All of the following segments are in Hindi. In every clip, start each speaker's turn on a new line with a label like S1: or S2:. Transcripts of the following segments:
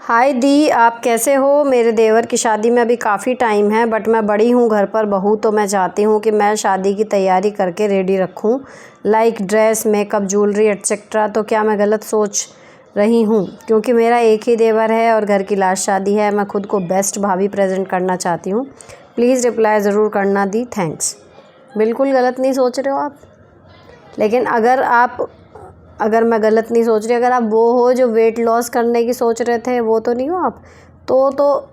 S1: हाय दी, आप कैसे हो। मेरे देवर की शादी में अभी काफ़ी टाइम है, बट मैं बड़ी हूँ घर पर बहू, तो मैं चाहती हूँ कि मैं शादी की तैयारी करके रेडी रखूँ, like dress, makeup, jewellery etcetera. तो क्या मैं गलत सोच रही हूँ? क्योंकि मेरा एक ही देवर है और घर की लास्ट शादी है। मैं खुद को बेस्ट भाभी प्रेजेंट करना चाहती हूँ। प्लीज़ रिप्लाई ज़रूर करना दी, थैंक्स। बिल्कुल गलत नहीं सोच रहे हो आप। लेकिन अगर मैं गलत नहीं सोच रही, अगर आप वो हो जो वेट लॉस करने की सोच रहे थे, वो तो नहीं हो आप। तो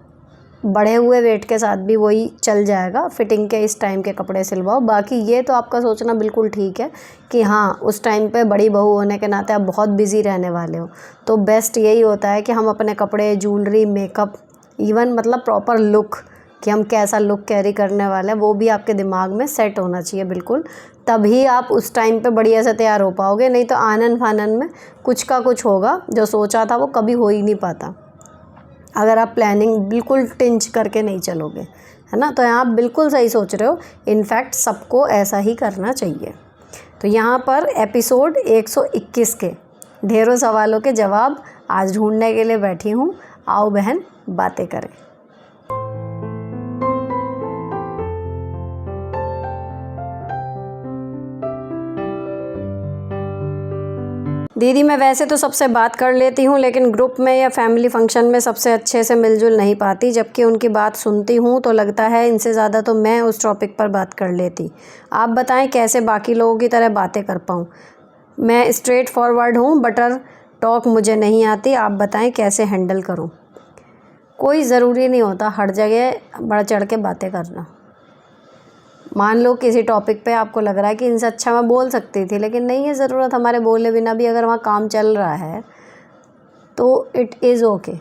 S1: बढ़े हुए वेट के साथ भी वही चल जाएगा, फिटिंग के इस टाइम के कपड़े सिलवाओ। बाकी ये तो आपका सोचना बिल्कुल ठीक है कि हाँ, उस टाइम पे बड़ी बहू होने के नाते आप बहुत बिजी रहने वाले हो, तो बेस्ट यही होता है कि हम अपने कपड़े, ज्वेलरी, मेकअप, इवन मतलब प्रॉपर लुक, कि हम कैसा लुक कैरी करने वाले हैं, वो भी आपके दिमाग में सेट होना चाहिए बिल्कुल। तभी आप उस टाइम पे बढ़िया से तैयार हो पाओगे। नहीं तो आनन फानन में कुछ का कुछ होगा, जो सोचा था वो कभी हो ही नहीं पाता, अगर आप प्लानिंग बिल्कुल टिंच करके नहीं चलोगे, है ना। तो आप बिल्कुल सही सोच रहे हो। इनफैक्ट सबको ऐसा ही करना चाहिए। तो यहाँ पर एपिसोड 121 के ढेरों सवालों के जवाब आज ढूंढने के लिए बैठी हूँ। आओ बहन, बातें करें। दीदी, मैं वैसे तो सबसे बात कर लेती हूँ, लेकिन ग्रुप में या फैमिली फंक्शन में सबसे अच्छे से मिलजुल नहीं पाती। जबकि उनकी बात सुनती हूँ तो लगता है इनसे ज़्यादा तो मैं उस टॉपिक पर बात कर लेती। आप बताएं कैसे बाकी लोगों की तरह बातें कर पाऊँ। मैं स्ट्रेट फॉरवर्ड हूँ, बटर टॉक मुझे नहीं आती। आप बताएं कैसे हैंडल करूँ। कोई ज़रूरी नहीं होता हर जगह बढ़ चढ़ के बातें करना। मान लो किसी टॉपिक पे आपको लग रहा है कि इनसे अच्छा मैं बोल सकती थी, लेकिन नहीं है ज़रूरत हमारे बोले बिना भी, अगर वहाँ काम चल रहा है तो इट इज़ ओके।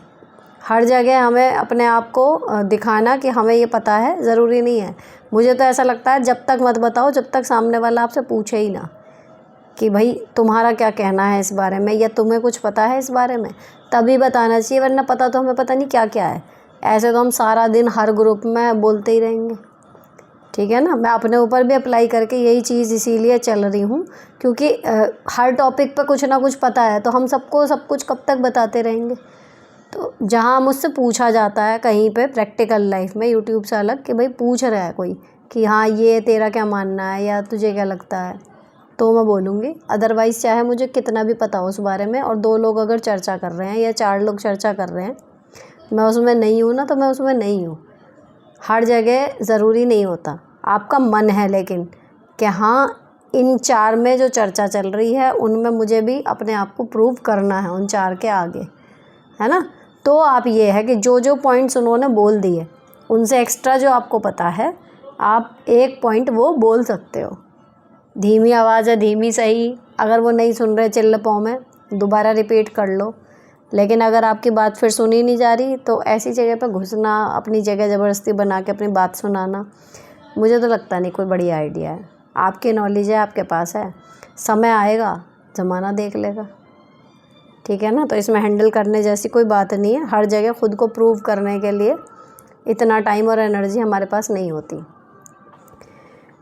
S1: हर जगह हमें अपने आप को दिखाना कि हमें ये पता है ज़रूरी नहीं है। मुझे तो ऐसा लगता है जब तक मत बताओ जब तक सामने वाला आपसे पूछे ही ना कि भाई तुम्हारा क्या कहना है इस बारे में, या तुम्हें कुछ पता है इस बारे में, तभी बताना चाहिए। वरना पता तो हमें पता नहीं क्या क्या है। ऐसे तो हम सारा दिन हर ग्रुप में बोलते ही रहेंगे, ठीक है ना। मैं अपने ऊपर भी अप्लाई करके यही चीज़ इसीलिए चल रही हूँ, क्योंकि हर टॉपिक पे कुछ ना कुछ पता है, तो हम सबको सब कुछ कब तक बताते रहेंगे। तो जहाँ मुझसे पूछा जाता है कहीं पे प्रैक्टिकल लाइफ में, यूट्यूब से अलग, कि भाई पूछ रहा है कोई कि हाँ ये तेरा क्या मानना है या तुझे क्या लगता है, तो मैं बोलूँगी। अदरवाइज़ चाहे मुझे कितना भी पता हो उस बारे में, और 2 लोग अगर चर्चा कर रहे हैं या 4 लोग चर्चा कर रहे हैं, मैं उसमें नहीं हूँ ना, तो मैं उसमें नहीं हूँ। हर जगह ज़रूरी नहीं होता। आपका मन है लेकिन कि हाँ, इन 4 में जो चर्चा चल रही है उनमें मुझे भी अपने आप को प्रूव करना है उन 4 के आगे, है ना। तो आप ये है कि जो जो पॉइंट्स उन्होंने बोल दिए, उनसे एक्स्ट्रा जो आपको पता है, आप एक पॉइंट वो बोल सकते हो। धीमी आवाज़ है, धीमी सही, अगर वो नहीं सुन रहे चिल्ल पाँव में, दोबारा रिपीट कर लो। लेकिन अगर आपकी बात फिर सुनी नहीं जा रही, तो ऐसी जगह पर घुसना, अपनी जगह ज़बरदस्ती बना के अपनी बात सुनाना, मुझे तो लगता नहीं कोई बड़ी आइडिया है। आपकी नॉलेज है, आपके पास है, समय आएगा ज़माना देख लेगा, ठीक है ना। तो इसमें हैंडल करने जैसी कोई बात नहीं है। हर जगह ख़ुद को प्रूव करने के लिए इतना टाइम और एनर्जी हमारे पास नहीं होती।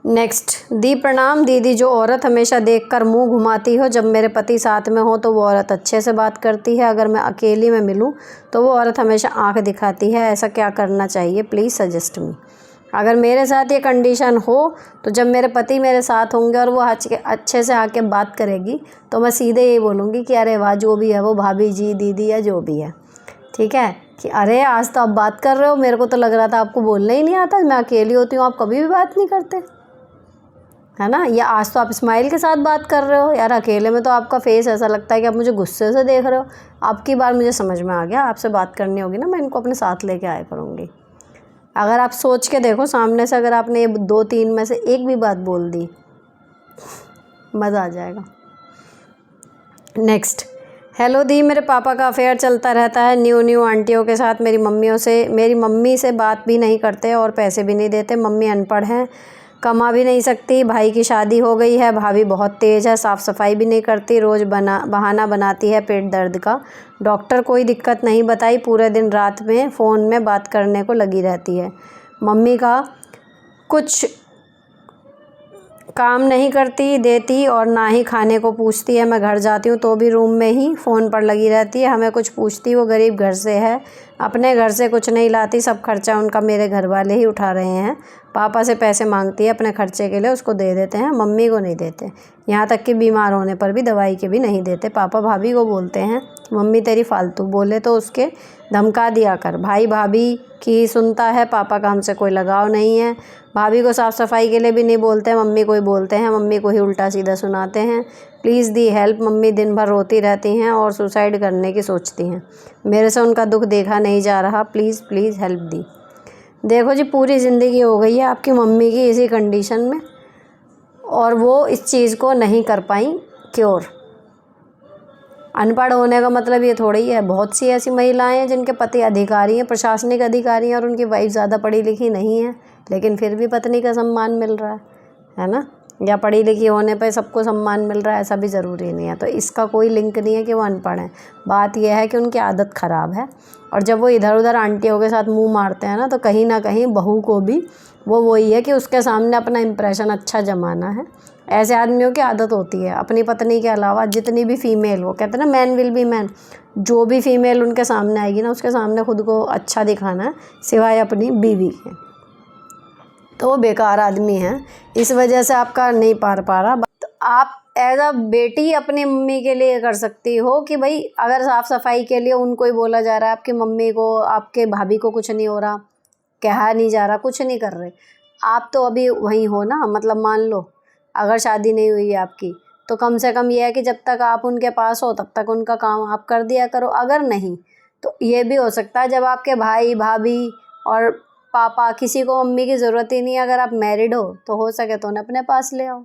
S1: नेक्स्ट, दी प्रणाम दीदी। जो औरत हमेशा देखकर मुंह घुमाती हो जब मेरे पति साथ में हो, तो वो औरत अच्छे से बात करती है। अगर मैं अकेली में मिलूं तो वो औरत हमेशा आंख दिखाती है। ऐसा क्या करना चाहिए, प्लीज़ सजेस्ट मी। अगर मेरे साथ ये कंडीशन हो, तो जब मेरे पति मेरे साथ होंगे और वो अच्छे से आके बात करेगी, तो मैं सीधे यही बोलूँगी कि अरे वाह, जो भी है वो भाभी जी, दीदी या जो भी है, ठीक है, कि अरे आज तो आप बात कर रहे हो, मेरे को तो लग रहा था आपको बोलना ही नहीं आता, मैं अकेली होती हूँ, आप कभी भी बात नहीं करते, है ना। या आज तो आप स्माइल के साथ बात कर रहे हो, यार अकेले में तो आपका फेस ऐसा लगता है कि आप मुझे गुस्से से देख रहे हो। आपकी बार मुझे समझ में आ गया, आपसे बात करनी होगी ना, मैं इनको अपने साथ लेके आया करूँगी। अगर आप सोच के देखो सामने से, अगर आपने ये 2-3 में से एक भी बात बोल दी, मज़ा आ जाएगा। नेक्स्ट, हेलो दी, मेरे पापा का अफेयर चलता रहता है न्यू आंटियों के साथ। मेरी मम्मी से बात भी नहीं करते और पैसे भी नहीं देते। मम्मी अनपढ़ हैं, कमा भी नहीं सकती। भाई की शादी हो गई है। भाभी बहुत तेज़ है, साफ़ सफाई भी नहीं करती, रोज़ बहाना बनाती है पेट दर्द का। डॉक्टर कोई दिक्कत नहीं बताई, पूरे दिन रात में फ़ोन में बात करने को लगी रहती है। मम्मी का काम नहीं करती देती और ना ही खाने को पूछती है। मैं घर जाती हूँ तो भी रूम में ही फ़ोन पर लगी रहती है। हमें कुछ पूछती वो गरीब घर से है, अपने घर से कुछ नहीं लाती, सब खर्चा उनका मेरे घर वाले ही उठा रहे हैं। पापा से पैसे मांगती है अपने खर्चे के लिए, उसको दे देते हैं, मम्मी को नहीं देते। यहाँ तक कि बीमार होने पर भी दवाई के भी नहीं देते। पापा भाभी को बोलते हैं मम्मी तेरी फालतू, बोले तो उसके धमका दिया कर। भाई भाभी की सुनता है, पापा का हमसे कोई लगाव नहीं है। भाभी को साफ़ सफाई के लिए भी नहीं बोलते हैं, मम्मी को ही बोलते हैं, मम्मी को ही उल्टा सीधा सुनाते हैं। Please the help. मम्मी दिन भर रोती रहती हैं और सुसाइड करने की सोचती हैं। मेरे से उनका दुख देखा नहीं जा रहा, प्लीज़ प्लीज़ हेल्प दी। देखो जी, पूरी ज़िंदगी हो गई है आपकी मम्मी की इसी कंडीशन में और वो इस चीज़ को नहीं कर पाई क्योर। अनपढ़ होने का मतलब ये थोड़ी है। बहुत सी ऐसी महिलाएं हैं जिनके पति अधिकारी हैं, प्रशासनिक अधिकारी हैं और उनकी वाइफ ज़्यादा पढ़ी लिखी नहीं है, लेकिन फिर भी पत्नी का सम्मान मिल रहा है ना। या पढ़ी लिखी होने पे सबको सम्मान मिल रहा है, ऐसा भी ज़रूरी नहीं है। तो इसका कोई लिंक नहीं है कि वो अनपढ़ हैं। बात यह है कि उनकी आदत ख़राब है और जब वो इधर उधर आंटियों के साथ मुँह मारते हैं ना, तो कहीं ना कहीं बहू को भी वो वही है कि उसके सामने अपना इम्प्रेशन अच्छा जमाना है। ऐसे आदमियों की आदत होती है अपनी पत्नी के अलावा जितनी भी फीमेल, वो कहते हैं ना मैन विल बी मैन, जो भी फीमेल उनके सामने आएगी ना, उसके सामने खुद को अच्छा दिखाना है सिवाय अपनी बीवी के। तो वो बेकार आदमी हैं, इस वजह से आपका नहीं पार पा रहा। तो आप एज अ बेटी अपनी मम्मी के लिए कर सकती हो कि भाई अगर साफ़ सफाई के लिए उनको ही बोला जा रहा है, आपकी मम्मी को आपके भाभी को कुछ नहीं हो रहा, कहा नहीं जा रहा, कुछ नहीं कर रहे, आप तो अभी वहीं हो ना। मतलब मान लो अगर शादी नहीं हुई है आपकी, तो कम से कम ये है कि जब तक आप उनके पास हो तब तक उनका काम आप कर दिया करो। अगर नहीं तो ये भी हो सकता है जब आपके भाई भाभी और पापा किसी को मम्मी की ज़रूरत ही नहीं है, अगर आप मैरिड हो तो सके तो उन्हें अपने पास ले आओ।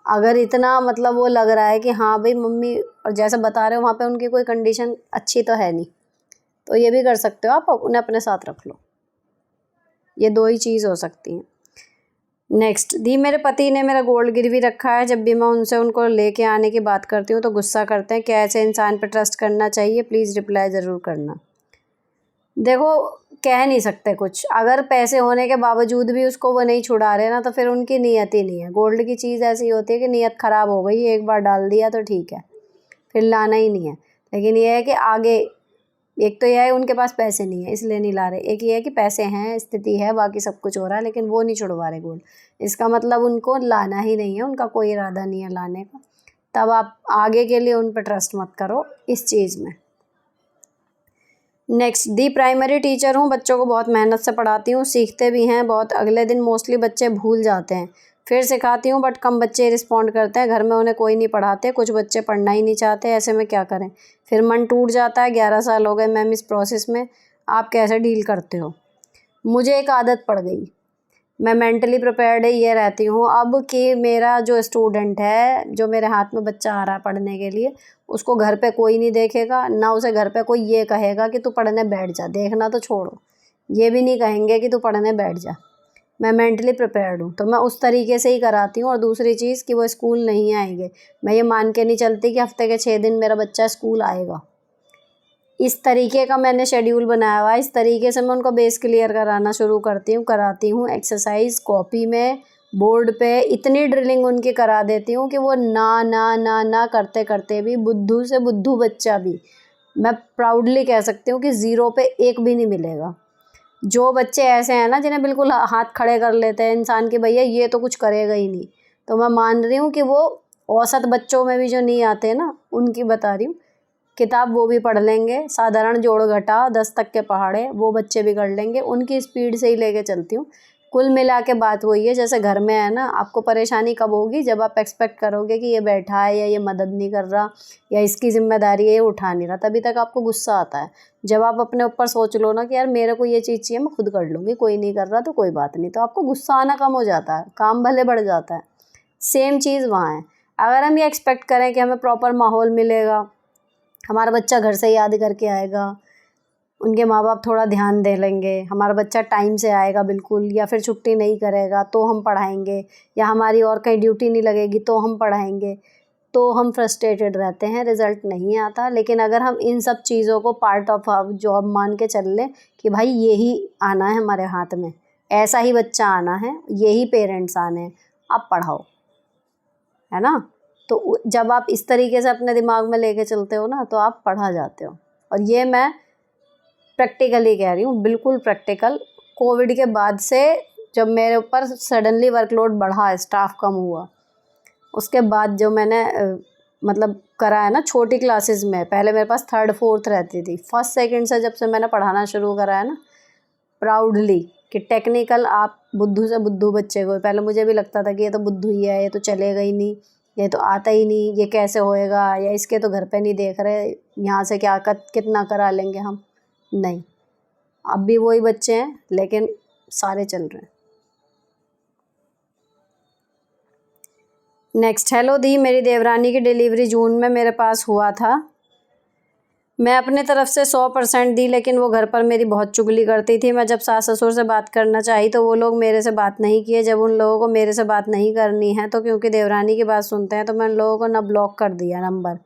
S1: अगर इतना मतलब वो लग रहा है कि हाँ भाई मम्मी, और जैसे बता रहे हो वहाँ पे उनकी कोई कंडीशन अच्छी तो है नहीं, तो ये भी कर सकते हो आप, उन्हें अपने साथ रख लो। ये दो ही चीज़ हो सकती हैं। नेक्स्ट, दी मेरे पति ने मेरा गोल्ड गिरवी रखा है, जब भी मैं उनसे उनको लेके आने की बात करती हूँ तो गुस्सा करते हैं। क्या ऐसे इंसान पर ट्रस्ट करना चाहिए? प्लीज़ रिप्लाई ज़रूर करना। देखो, कह नहीं सकते कुछ। अगर पैसे होने के बावजूद भी उसको वो नहीं छुड़ा रहे ना, तो फिर उनकी नीयत ही नहीं है। गोल्ड की चीज़ ऐसी होती है कि नीयत ख़राब हो गई, एक बार डाल दिया तो ठीक है, फिर लाना ही नहीं है। लेकिन ये है कि आगे, एक तो यह है उनके पास पैसे नहीं है इसलिए नहीं ला रहे, एक ये है कि पैसे हैं, स्थिति है, बाकी सब कुछ हो रहा है, लेकिन वो नहीं छुड़वा रहे गोल्ड। इसका मतलब उनको लाना ही नहीं है, उनका कोई इरादा नहीं है लाने का। तब आप आगे के लिए उन पर ट्रस्ट मत करो इस चीज़ में। नेक्स्ट, दी प्राइमरी टीचर हूँ, बच्चों को बहुत मेहनत से पढ़ाती हूँ, सीखते भी हैं बहुत। अगले दिन मोस्टली बच्चे भूल जाते हैं, फिर सिखाती हूँ बट कम बच्चे रिस्पॉन्ड करते हैं। घर में उन्हें कोई नहीं पढ़ाते, कुछ बच्चे पढ़ना ही नहीं चाहते। ऐसे में क्या करें? फिर मन टूट जाता है। 11 साल हो गए मैम इस प्रोसेस में, आप कैसे डील करते हो? मुझे एक आदत पड़ गई, मैं मेंटली प्रिपेयर्ड ये रहती हूँ अब कि मेरा जो स्टूडेंट है, जो मेरे हाथ में बच्चा आ रहा है पढ़ने के लिए, उसको घर पे कोई नहीं देखेगा, ना उसे घर पे कोई ये कहेगा कि तू पढ़ने बैठ जा। देखना तो छोड़ो, ये भी नहीं कहेंगे कि तू पढ़ने बैठ जा। मैं मेंटली प्रिपेयर्ड हूँ तो मैं उस तरीके से ही कराती हूँ। और दूसरी चीज़ कि वो स्कूल नहीं आएंगे, मैं ये मान के नहीं चलती कि हफ्ते के 6 दिन मेरा बच्चा स्कूल आएगा। इस तरीके का मैंने शेड्यूल बनाया हुआ है, इस तरीके से मैं उनको बेस क्लियर कराना शुरू कराती हूँ। एक्सरसाइज कॉपी में, बोर्ड पे इतनी ड्रिलिंग उनकी करा देती हूँ कि वो ना ना ना ना करते करते भी, बुद्धू से बुद्धू बच्चा भी, मैं प्राउडली कह सकती हूँ कि 0 पे 1 भी नहीं मिलेगा। जो बच्चे ऐसे हैं ना जिन्हें बिल्कुल हाथ खड़े कर लेते हैं इंसान के, भैया ये तो कुछ करेगा ही नहीं, तो मैं मान रही हूँ कि वो औसत बच्चों में भी जो नहीं आते ना, उनकी बता रही हूँ। किताब वो भी पढ़ लेंगे, साधारण जोड़ घटा 10 तक के पहाड़े वो बच्चे भी कर लेंगे, उनकी स्पीड से ही लेके चलती हूँ। कुल मिला के बात वही है, जैसे घर में है ना, आपको परेशानी कब होगी? जब आप एक्सपेक्ट करोगे कि ये बैठा है या ये मदद नहीं कर रहा या इसकी जिम्मेदारी है ये उठा नहीं रहा, तभी तक आपको गुस्सा आता है। जब आप अपने ऊपर सोच लो ना कि यार मेरे को ये चीज़ चाहिए, मैं खुद कर लूँगी, कोई नहीं कर रहा तो कोई बात नहीं, तो आपको गुस्सा आना कम हो जाता है, काम भले बढ़ जाता है। सेम चीज़ वहाँ है। अगर हम ये एक्सपेक्ट करें कि हमें प्रॉपर माहौल मिलेगा, हमारा बच्चा घर से याद करके आएगा, उनके माँ बाप थोड़ा ध्यान दे लेंगे, हमारा बच्चा टाइम से आएगा बिल्कुल, या फिर छुट्टी नहीं करेगा तो हम पढ़ाएंगे, या हमारी और कहीं ड्यूटी नहीं लगेगी तो हम पढ़ाएंगे, तो हम फ्रस्ट्रेटेड रहते हैं, रिज़ल्ट नहीं आता। लेकिन अगर हम इन सब चीज़ों को पार्ट ऑफ जॉब मान के चल लें कि भाई यही आना है हमारे हाथ में, ऐसा ही बच्चा आना है, यही पेरेंट्स आने हैं, आप पढ़ाओ, है ना। तो जब आप इस तरीके से अपने दिमाग में लेके चलते हो ना, तो आप पढ़ा जाते हो। और ये मैं प्रैक्टिकली कह रही हूँ, बिल्कुल प्रैक्टिकल। कोविड के बाद से जब मेरे ऊपर सडनली वर्कलोड बढ़ा, स्टाफ कम हुआ, उसके बाद जो मैंने मतलब करा है ना छोटी क्लासेस में, पहले मेरे पास 3rd 4th रहती थी, 1st 2nd से जब से मैंने पढ़ाना शुरू करा है ना, प्राउडली, कि टेक्निकल आप बुद्धू से बुद्धू बच्चे को, पहले मुझे भी लगता था कि ये तो बुद्धू ही है, ये तो चलेगा ही नहीं, ये तो आता ही नहीं, ये कैसे होएगा, या इसके तो घर पे नहीं देख रहे, यहाँ से क्या कितना करा लेंगे हम। नहीं, अब भी वही बच्चे हैं, लेकिन सारे चल रहे हैं। नेक्स्ट, हेलो दी, मेरी देवरानी की डिलीवरी जून में मेरे पास हुआ था। मैं अपने तरफ से 100% दी, लेकिन वो घर पर मेरी बहुत चुगली करती थी। मैं जब सास ससुर से बात करना चाही तो वो लोग मेरे से बात नहीं किए। जब उन लोगों को मेरे से बात नहीं करनी है तो क्योंकि देवरानी की बात सुनते हैं, तो मैं उन लोगों को ना ब्लॉक कर दिया नंबर,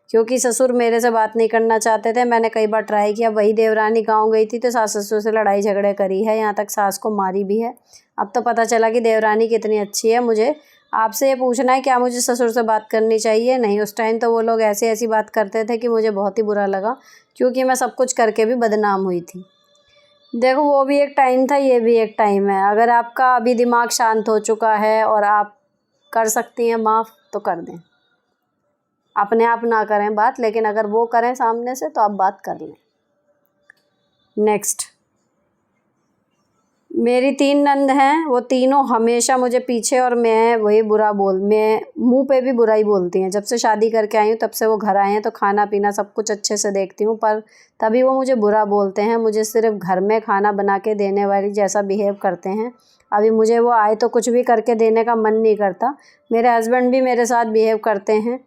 S1: क्योंकि ससुर मेरे से बात नहीं करना चाहते थे। मैंने कई बार ट्राई किया, वही देवरानी गाँव गई थी तो सास ससुर से लड़ाई झगड़े करी है, यहाँ तक सास को मारी भी है। अब तो पता चला कि देवरानी कितनी अच्छी है। मुझे आपसे ये पूछना है, क्या मुझे ससुर से बात करनी चाहिए? नहीं, उस टाइम तो वो लोग ऐसी ऐसी बात करते थे कि मुझे बहुत ही बुरा लगा, क्योंकि मैं सब कुछ करके भी बदनाम हुई थी। देखो, वो भी एक टाइम था, ये भी एक टाइम है। अगर आपका अभी दिमाग शांत हो चुका है और आप कर सकती हैं माफ़, तो कर दें। अपने आप ना करें बात, लेकिन अगर वो करें सामने से तो आप बात कर लें। नेक्स्ट, मेरी 3 नंद हैं, वो तीनों हमेशा मुझे पीछे और मैं मुंह पे भी बुराई बोलती हैं। जब से शादी करके आई हूँ तब से वो घर आए हैं तो खाना पीना सब कुछ अच्छे से देखती हूँ, पर तभी वो मुझे बुरा बोलते हैं। मुझे सिर्फ घर में खाना बना के देने वाली जैसा बिहेव करते हैं। अभी मुझे वो आए तो कुछ भी करके देने का मन नहीं करता। मेरे हस्बैंड भी मेरे साथ बिहेव करते हैं,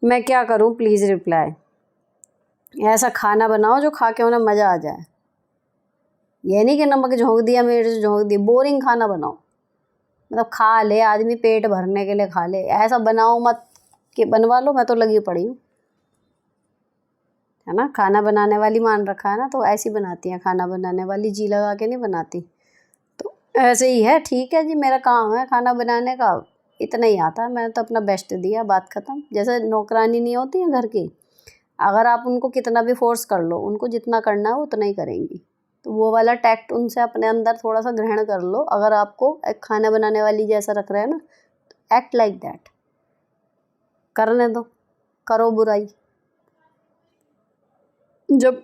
S1: मैं क्या करूँ? Please reply. ऐसा खाना बनाओ जो खा के उन्हें मज़ा आ जाए। ये नहीं कि नमक झोंक दिया, मिर्च झोंक दी। बोरिंग खाना बनाओ, मतलब खा ले आदमी, पेट भरने के लिए खा ले। ऐसा बनाओ मत कि बनवा लो, मैं तो लगी पड़ी हूँ, है ना। खाना बनाने वाली मान रखा है ना, तो ऐसी बनाती हैं खाना बनाने वाली, जी लगा के नहीं बनाती। तो ऐसे ही है, ठीक है जी, मेरा काम है खाना बनाने का, इतना ही आता है। मैंने तो अपना बेस्ट दिया, बात ख़त्म। जैसे नौकरानी नहीं होती है घर की, अगर आप उनको कितना भी फोर्स कर लो, उनको जितना करना है वो उतना ही करेंगी। तो वो वाला टैक्ट उनसे अपने अंदर थोड़ा सा ग्रहण कर लो। अगर आपको एक खाना बनाने वाली जैसा रख रहे हैं ना, तो एक्ट लाइक दैट, करने दो, करो बुराई। जब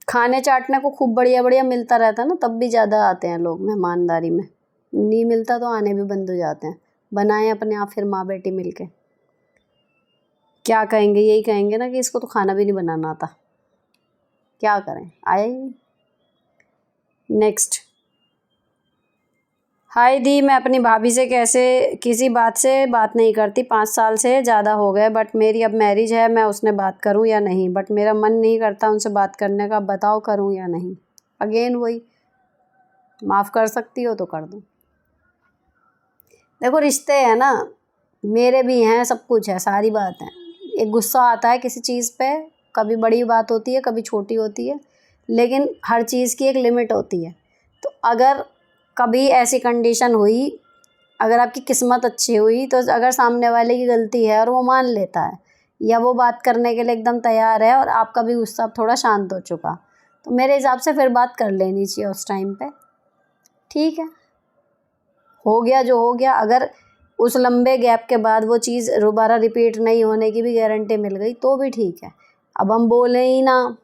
S1: खाने चाटने को खूब बढ़िया बढ़िया मिलता रहता है ना, तब भी ज़्यादा आते हैं लोग मेहमानदारी में। नहीं मिलता तो आने भी बंद हो जाते हैं। बनाएं अपने आप फिर माँ बेटी मिलके। क्या कहेंगे? यही कहेंगे ना कि इसको तो खाना भी नहीं बनाना आता। क्या करें, आया ही नहीं। नेक्स्ट, हाय दी, मैं अपनी भाभी से कैसे किसी बात से बात नहीं करती, 5 साल से ज़्यादा हो गए, बट मेरी अब मैरिज है। मैं उसने बात करूं या नहीं? बट मेरा मन नहीं करता उनसे बात करने का, बताओ करूं या नहीं? अगेन वही, माफ़ कर सकती हो तो कर दो। देखो, रिश्ते हैं ना, मेरे भी हैं, सब कुछ है, सारी बात है। एक गुस्सा आता है किसी चीज़ पे, कभी बड़ी बात होती है, कभी छोटी होती है, लेकिन हर चीज़ की एक लिमिट होती है। तो अगर कभी ऐसी कंडीशन हुई, अगर आपकी किस्मत अच्छी हुई, तो अगर सामने वाले की गलती है और वो मान लेता है, या वो बात करने के लिए एकदम तैयार है और आपका भी गुस्सा थोड़ा शांत हो चुका, तो मेरे हिसाब से फिर बात कर लेनी चाहिए उस टाइम पे। ठीक है, हो गया जो हो गया। अगर उस लंबे गैप के बाद वो चीज़ दोबारा रिपीट नहीं होने की भी गारंटी मिल गई तो भी ठीक है। अब हम बोलें ही ना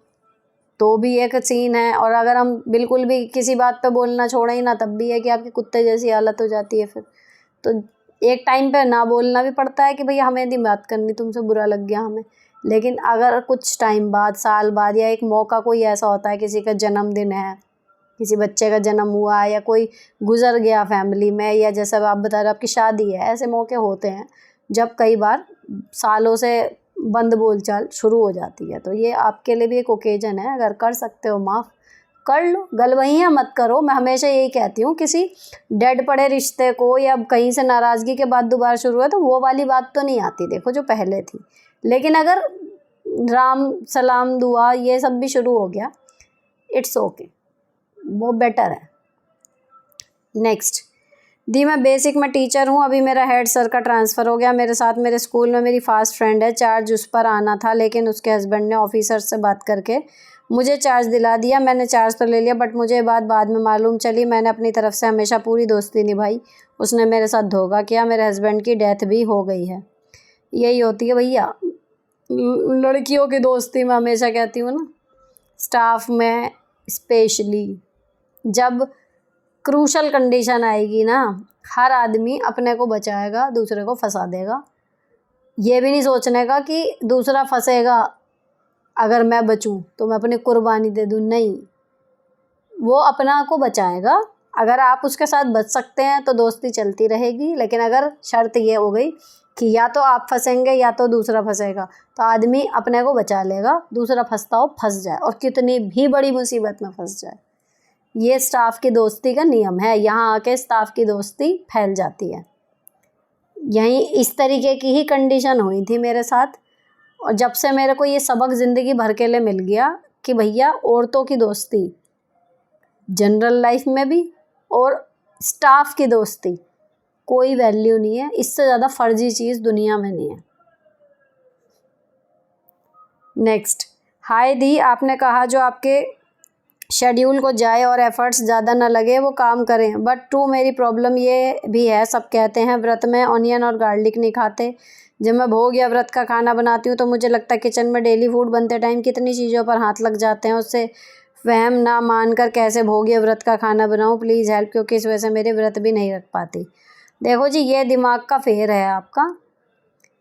S1: तो भी एक सीन है, और अगर हम बिल्कुल भी किसी बात पे बोलना छोड़ें ही ना, तब भी है कि आपकी कुत्ते जैसी हालत हो जाती है फिर। तो एक टाइम पे ना बोलना भी पड़ता है कि भैया हमें नहीं बात करनी तुमसे, बुरा लग गया हमें। लेकिन अगर कुछ टाइम बाद, साल बाद, या एक मौका कोई ऐसा होता है, किसी का जन्मदिन है, किसी बच्चे का जन्म हुआ, या कोई गुजर गया फैमिली में, या जैसा आप बता रहे आपकी शादी है, ऐसे मौके होते हैं जब कई बार सालों से बंद बोलचाल शुरू हो जाती है। तो ये आपके लिए भी एक ओकेजन है, अगर कर सकते हो माफ़ कर लो, गलवहियाँ मत करो। मैं हमेशा यही कहती हूँ, किसी डेड पड़े रिश्ते को या कहीं से नाराज़गी के बाद दोबारा शुरू हुआ तो वो वाली बात तो नहीं आती, देखो जो पहले थी। लेकिन अगर राम सलाम दुआ ये सब भी शुरू हो गया, इट्स ओके, वो बेटर है। नेक्स्ट, दी मैं बेसिक में टीचर हूँ, अभी मेरा हेड सर का ट्रांसफ़र हो गया। मेरे साथ मेरे स्कूल में मेरी फास्ट फ्रेंड है, चार्ज उस पर आना था, लेकिन उसके हस्बैंड ने ऑफिसर से बात करके मुझे चार्ज दिला दिया। मैंने चार्ज तो ले लिया, बट मुझे ये बात बाद में मालूम चली। मैंने अपनी तरफ से हमेशा पूरी दोस्ती निभाई, उसने मेरे साथ धोखा किया, मेरे हस्बैंड की डेथ भी हो गई है। यही होती है भैया लड़कियों की दोस्ती। मैं हमेशा कहती हूँ ना, स्टाफ में स्पेशली जब क्रूशल कंडीशन आएगी ना, हर आदमी अपने को बचाएगा, दूसरे को फंसा देगा। ये भी नहीं सोचने का कि दूसरा फंसेगा, अगर मैं बचूं तो मैं अपनी कुर्बानी दे दूं, नहीं, वो अपना को बचाएगा। अगर आप उसके साथ बच सकते हैं तो दोस्ती चलती रहेगी, लेकिन अगर शर्त ये हो गई कि या तो आप फंसेंगे या तो दूसरा फंसेगा, तो आदमी अपने को बचा लेगा, दूसरा फंसता हो फंस जाए, और कितनी भी बड़ी मुसीबत में फंस जाए। ये स्टाफ की दोस्ती का नियम है। यहाँ आके स्टाफ की दोस्ती फैल जाती है। यहीं इस तरीके की ही कंडीशन हुई थी मेरे साथ, और जब से मेरे को ये सबक ज़िंदगी भर के लिए मिल गया कि भैया औरतों की दोस्ती जनरल लाइफ में भी और स्टाफ की दोस्ती कोई वैल्यू नहीं है। इससे ज़्यादा फर्जी चीज़ दुनिया में नहीं है। नेक्स्ट, हाय दी, आपने कहा जो आपके शेड्यूल को जाए और एफर्ट्स ज़्यादा ना लगे वो काम करें, बट ट्रू मेरी प्रॉब्लम ये भी है, सब कहते हैं व्रत में ऑनियन और गार्लिक नहीं खाते। जब मैं भोग या व्रत का खाना बनाती हूँ तो मुझे लगता है किचन में डेली फूड बनते टाइम कितनी चीज़ों पर हाथ लग जाते हैं। उससे वहम ना मानकर कैसे भोग या व्रत का खाना बनाऊँ, प्लीज़ हेल्प, क्योंकि इस वजह से मेरे व्रत भी नहीं रख पाती। देखो जी, ये दिमाग का फेर है आपका।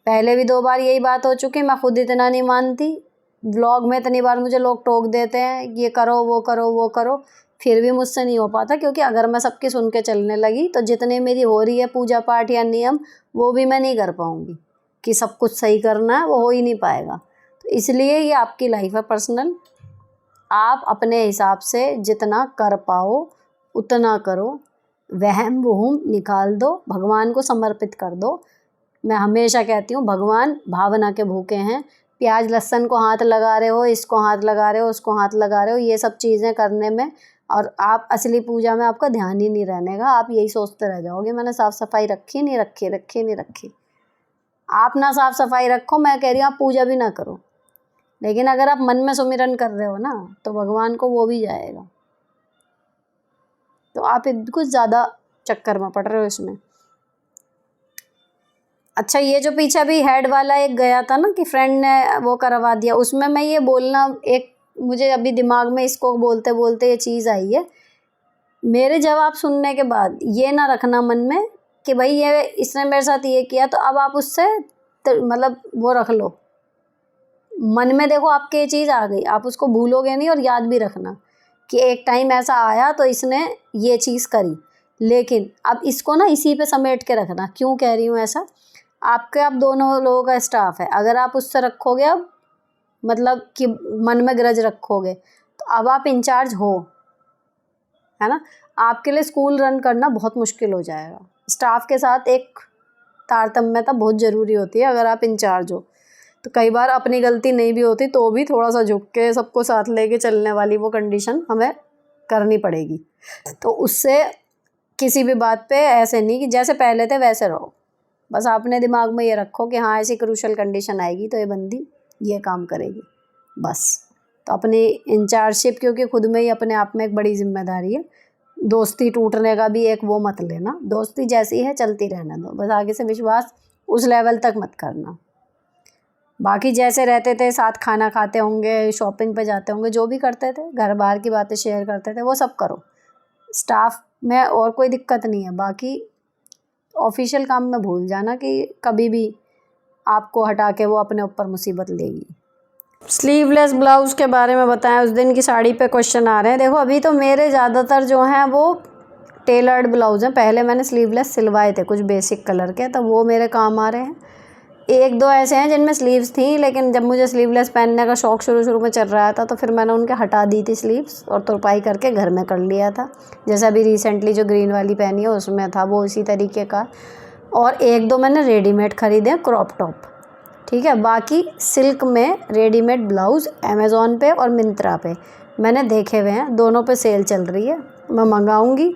S1: पहले भी 2 बार यही बात हो चुकी, मैं खुद इतना नहीं मानती। व्लॉग में इतनी बार मुझे लोग टोक देते हैं, ये करो वो करो वो करो, फिर भी मुझसे नहीं हो पाता, क्योंकि अगर मैं सबकी सुन के चलने लगी तो जितने मेरी हो रही है पूजा पाठ या नियम, वो भी मैं नहीं कर पाऊँगी। कि सब कुछ सही करना है, वो हो ही नहीं पाएगा। तो इसलिए ये आपकी लाइफ है पर्सनल, आप अपने हिसाब से जितना कर पाओ उतना करो, वहम वहम निकाल दो, भगवान को समर्पित कर दो। मैं हमेशा कहती हूँ, भगवान भावना के भूखे हैं। प्याज लहसुन को हाथ लगा रहे हो, इसको हाथ लगा रहे हो, उसको हाथ लगा रहे हो, ये सब चीज़ें करने में, और आप असली पूजा में आपका ध्यान ही नहीं रहने का। आप यही सोचते रह जाओगे मैंने साफ़ सफाई रखी नहीं रखी, रखी नहीं रखी। आप ना साफ़ सफाई रखो, मैं कह रही हूँ आप पूजा भी ना करो, लेकिन अगर आप मन में सुमिरन कर रहे हो ना, तो भगवान को वो भी जाएगा। तो आप कुछ ज़्यादा चक्कर में पड़ रहे हो इसमें। अच्छा, ये जो पीछे भी हेड वाला एक गया था ना कि फ्रेंड ने वो करवा दिया, उसमें मैं ये बोलना, एक मुझे अभी दिमाग में इसको बोलते बोलते ये चीज़ आई है। मेरे जवाब सुनने के बाद ये ना रखना मन में कि भाई ये इसने मेरे साथ ये किया, तो अब आप उससे मतलब वो रख लो मन में। देखो आपके ये चीज़ आ गई, आप उसको भूलोगे नहीं, और याद भी रखना कि एक टाइम ऐसा आया तो इसने ये चीज़ करी, लेकिन अब इसको ना इसी पे समेट के रखना। क्यों कह रही हूँ ऐसा, आपके अब दोनों लोगों का स्टाफ है, अगर आप उससे रखोगे अब मतलब कि मन में ग्रज रखोगे, तो अब आप इंचार्ज हो, है ना। आपके लिए स्कूल रन करना बहुत मुश्किल हो जाएगा। स्टाफ के साथ एक तारतम्यता बहुत ज़रूरी होती है। अगर आप इंचार्ज हो तो कई बार अपनी गलती नहीं भी होती तो भी थोड़ा सा झुक के सबको साथ लेके चलने वाली वो कंडीशन हमें करनी पड़ेगी। तो उससे किसी भी बात पे ऐसे नहीं कि जैसे पहले थे वैसे रहो। बस आपने दिमाग में ये रखो कि हाँ ऐसी क्रूशल कंडीशन आएगी तो ये बंदी ये काम करेगी, बस। तो अपनी इंचार्जशिप, क्योंकि खुद में ही अपने आप में एक बड़ी जिम्मेदारी है। दोस्ती टूटने का भी एक वो मत लेना, दोस्ती जैसी है चलती रहने दो, बस आगे से विश्वास उस लेवल तक मत करना। बाकी जैसे रहते थे, साथ खाना खाते होंगे, शॉपिंग पे जाते होंगे, जो भी करते थे, घर बाहर की बातें शेयर करते थे, वो सब करो। स्टाफ में और कोई दिक्कत नहीं है। बाकी ऑफिशियल काम में भूल जाना कि कभी भी आपको हटा के वो अपने ऊपर मुसीबत लेगी। स्लीवलेस ब्लाउज़ के बारे में बताएं, उस दिन की साड़ी पे क्वेश्चन आ रहे हैं। देखो अभी तो मेरे ज़्यादातर जो हैं वो टेलर्ड ब्लाउज़ हैं। पहले मैंने स्लीवलेस सिलवाए थे कुछ बेसिक कलर के, तो वो मेरे काम आ रहे हैं। 1-2 ऐसे हैं जिनमें स्लीव्स थी, लेकिन जब मुझे स्लीवलेस पहनने का शौक़ शुरू में चल रहा था तो फिर मैंने उनके हटा दी थी स्लीव्स और तुरपाई करके घर में कर लिया था। जैसे अभी रिसेंटली जो ग्रीन वाली पहनी है उसमें था वो इसी तरीके का। और 1-2 मैंने रेडीमेड ख़रीदे हैं क्रॉप टॉप, ठीक है। बाकी सिल्क में रेडीमेड ब्लाउज़ अमेज़ॉन पे और मिंत्रा पे मैंने देखे हुए हैं, दोनों पे सेल चल रही है। मैं मंगाऊँगी,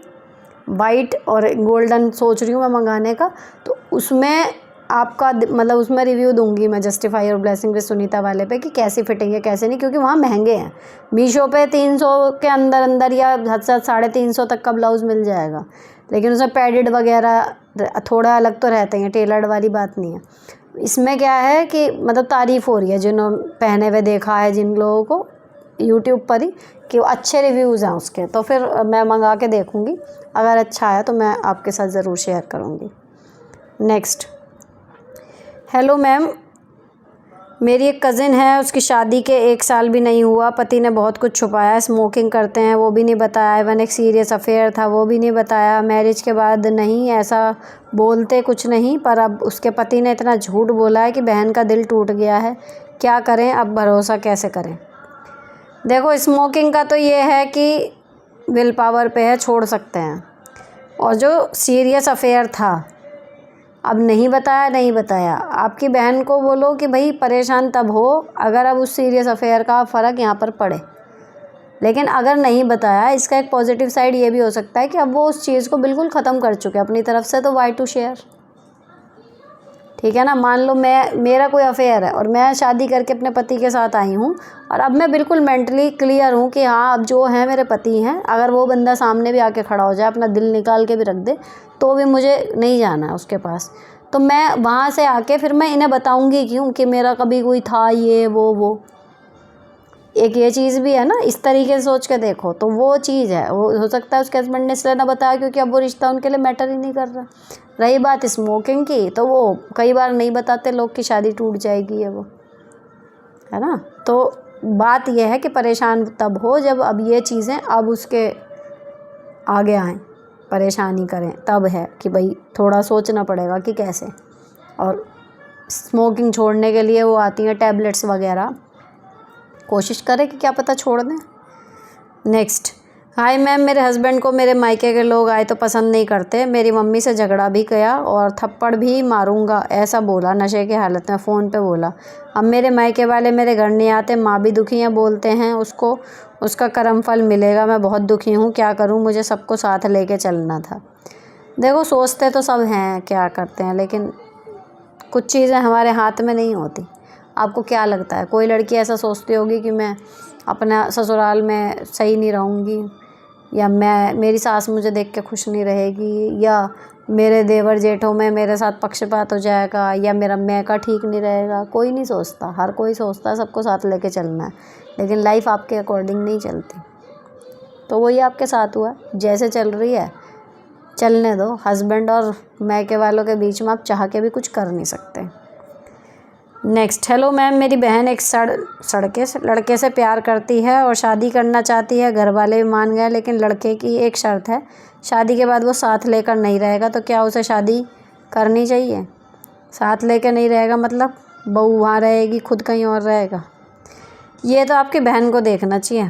S1: वाइट और गोल्डन सोच रही हूँ मैं मंगाने का, तो उसमें आपका मतलब उसमें रिव्यू दूंगी मैं जस्टिफाई और ब्लेसिंग विद सुनीता वाले पे कि कैसी फिटिंग है कैसे नहीं, क्योंकि वहाँ महंगे हैं। मीशो पे 300 के अंदर अंदर या हद से 350 तक का ब्लाउज़ मिल जाएगा, लेकिन उसमें पैडेड वगैरह थोड़ा अलग तो रहते हैं, टेलर्ड वाली बात नहीं है। इसमें क्या है कि मतलब तारीफ़ हो रही है, जिन्होंने पहने हुए देखा है जिन लोगों को यूट्यूब पर ही, कि अच्छे रिव्यूज़ हैं उसके, तो फिर मैं मंगा के देखूँगी, अगर अच्छा आया तो मैं आपके साथ ज़रूर शेयर करूँगी। नेक्स्ट, हेलो मैम, मेरी एक कज़िन है, उसकी शादी के 1 साल भी नहीं हुआ, पति ने बहुत कुछ छुपाया, स्मोकिंग करते हैं वो भी नहीं बताया, इवन एक सीरियस अफेयर था वो भी नहीं बताया, मैरिज के बाद नहीं ऐसा बोलते कुछ नहीं, पर अब उसके पति ने इतना झूठ बोला है कि बहन का दिल टूट गया है। क्या करें, अब भरोसा कैसे करें? देखो, स्मोकिंग का तो ये है कि विल पावर पे है, छोड़ सकते हैं, और जो सीरियस अफेयर था अब नहीं बताया। आपकी बहन को बोलो कि भाई परेशान तब हो अगर अब उस सीरियस अफेयर का फ़र्क यहाँ पर पड़े, लेकिन अगर नहीं बताया, इसका एक पॉजिटिव साइड ये भी हो सकता है कि अब वो उस चीज़ को बिल्कुल ख़त्म कर चुके अपनी तरफ से, तो वाई टू शेयर, ठीक है ना। मान लो मेरा कोई अफेयर है और मैं शादी करके अपने पति के साथ आई हूँ, और अब मैं बिल्कुल मेंटली क्लियर हूँ कि हाँ अब जो है मेरे पति हैं, अगर वो बंदा सामने भी आके खड़ा हो जाए, अपना दिल निकाल के भी रख दे, तो भी मुझे नहीं जाना है उसके पास, तो मैं वहाँ से आके फिर मैं इन्हें बताऊँगी क्यों कि मेरा कभी कोई था ये वो। एक ये चीज़ भी है ना, इस तरीके से सोच के देखो, तो वो चीज़ है, वो हो सकता है उसके हस्बैंड ने इसलिए ना बताया क्योंकि अब वो रिश्ता उनके लिए मैटर ही नहीं कर रहा। रही बात स्मोकिंग की, तो वो कई बार नहीं बताते लोग कि शादी टूट जाएगी है, वो है ना। तो बात यह है कि परेशान तब हो जब अब ये चीज़ें अब उसके आगे आएँ, परेशानी करें, तब है कि भाई थोड़ा सोचना पड़ेगा कि कैसे। और स्मोकिंग छोड़ने के लिए वो आती हैं टैबलेट्स वगैरह, कोशिश करें कि क्या पता छोड़ दें। नेक्स्ट, हाय मैम, मेरे हस्बैंड को मेरे मायके के लोग आए तो पसंद नहीं करते, मेरी मम्मी से झगड़ा भी किया और थप्पड़ भी मारूंगा ऐसा बोला, नशे की हालत में फ़ोन पे बोला। अब मेरे मायके वाले मेरे घर नहीं आते, माँ भी दुखी हैं, बोलते हैं उसको उसका कर्म फल मिलेगा। मैं बहुत दुखी हूँ, क्या करूँ, मुझे सबको साथ लेके चलना था। देखो, सोचते तो सब हैं क्या करते हैं, लेकिन कुछ चीज़ें हमारे हाथ में नहीं होती। आपको क्या लगता है, कोई लड़की ऐसा सोचती होगी कि मैं अपना ससुराल में सही नहीं रहूँगी, या मेरी सास मुझे देख के खुश नहीं रहेगी, या मेरे देवर जेठों में मेरे साथ पक्षपात हो जाएगा, या मेरा मैका ठीक नहीं रहेगा? कोई नहीं सोचता, हर कोई सोचता है सबको साथ लेके चलना है, लेकिन लाइफ आपके अकॉर्डिंग नहीं चलती। तो वही आपके साथ हुआ, जैसे चल रही है चलने दो। हस्बैंड और मैके वालों के बीच में आप चाह के भी कुछ कर नहीं सकते। नेक्स्ट, हेलो मैम, मेरी बहन एक लड़के से प्यार करती है और शादी करना चाहती है, घर वाले भी मान गए, लेकिन लड़के की एक शर्त है, शादी के बाद वो साथ लेकर नहीं रहेगा। तो क्या उसे शादी करनी चाहिए? साथ लेकर नहीं रहेगा मतलब बहू वहाँ रहेगी, खुद कहीं और रहेगा? ये तो आपकी बहन को देखना चाहिए,